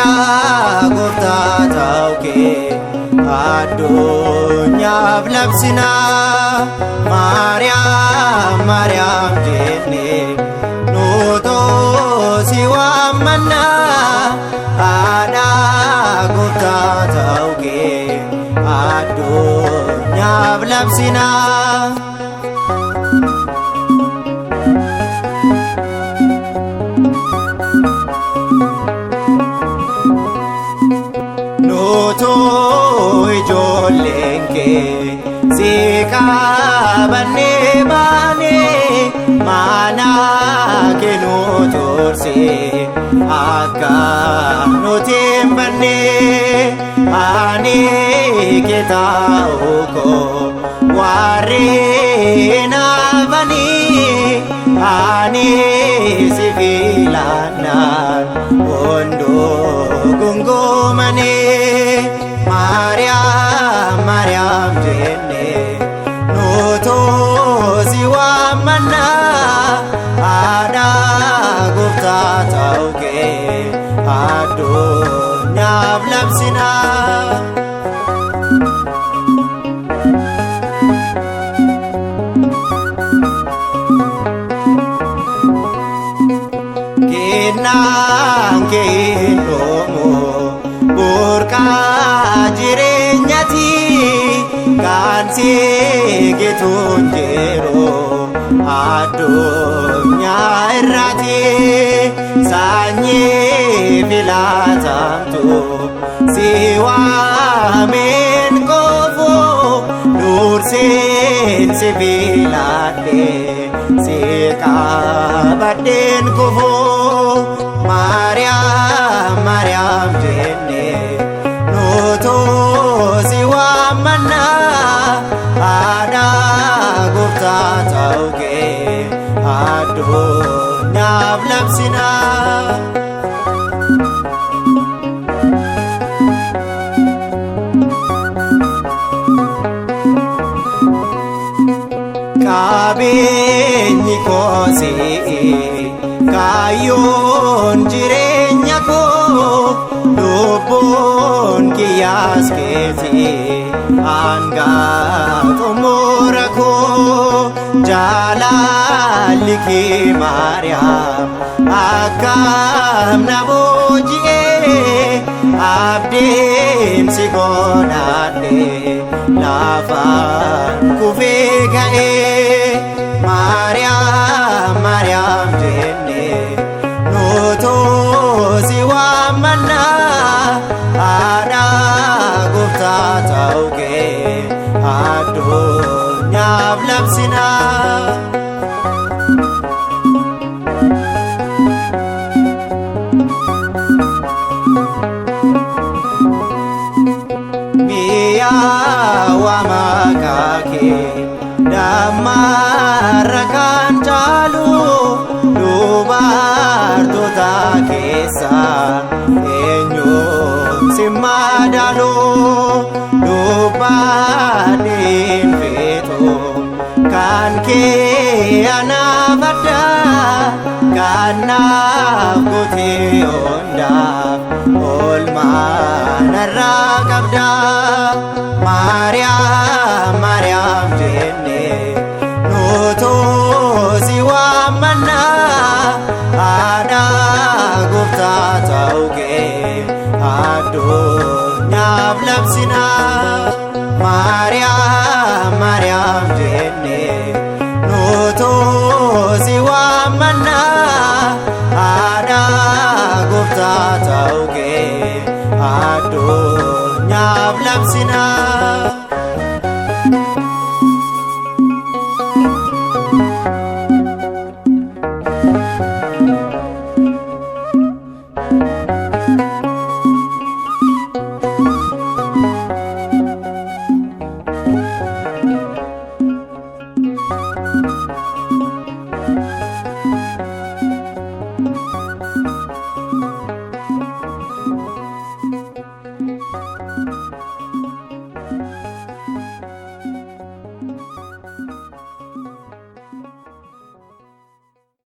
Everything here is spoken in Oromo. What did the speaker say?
aadaa gooftaa ta'uu kee addunyaaf labsinaa. Maariyaam Maariyaam jennee nuutoo si waammannaa. Aadaa gooftaa ta'uu kee addunyaaf labsinaa. Nuutoo ijoolleen kee si qabannee baanee mana kee nu tursee akka nuti hin bannee. Ani kee ta'uu koo warreen hafanii ani si filannaan hunduu gungumanee. Maariyaam Maariyaam jennee nuutoo si waammannaa. Aadaa gooftaa ta'uu kee addunyaaf labsinaa. Kennaan kee hin dhumu burqaa jireenyaati. Kan si eegituun jiru addunyaa irraati. Sanyii filatamtu si waameen qofu durseen si filadhee si qabadheen kufu. Maariyaam Maariyaam jennee nuutoo si waammannaa. Aadaa gooftaa ta'uu kee addunyaaf labsinaa. Qabeenyi koo si'i kaayyoon jireenya koo lubbuun kiyyaas keeti hanga xumura koo. Jaalalli kee Maariyaam akkam na booji'ee abdiin si godhadhee lafaan kufee ka'ee. Maariyaam Maariyaam jennee nuutoo si waammannaa. Aadaa gooftaa ta'uu kee addunyaaf labsinaa. Mi'aawa maqaa kee dammarra kan caalu dubartoota keessaa eenyuun si madaalu. Dubbadheen feetu kan kee anaaf addaa. Kan naaf gootee hundaaf oolmaa narraa qabdaa. Maariyaam Maariyaam jennee nuutoo si waammannaa. Aadaa gooftaa ta'uu kee addunyaaf labsinaa. Maariyaam Maariyaam jennee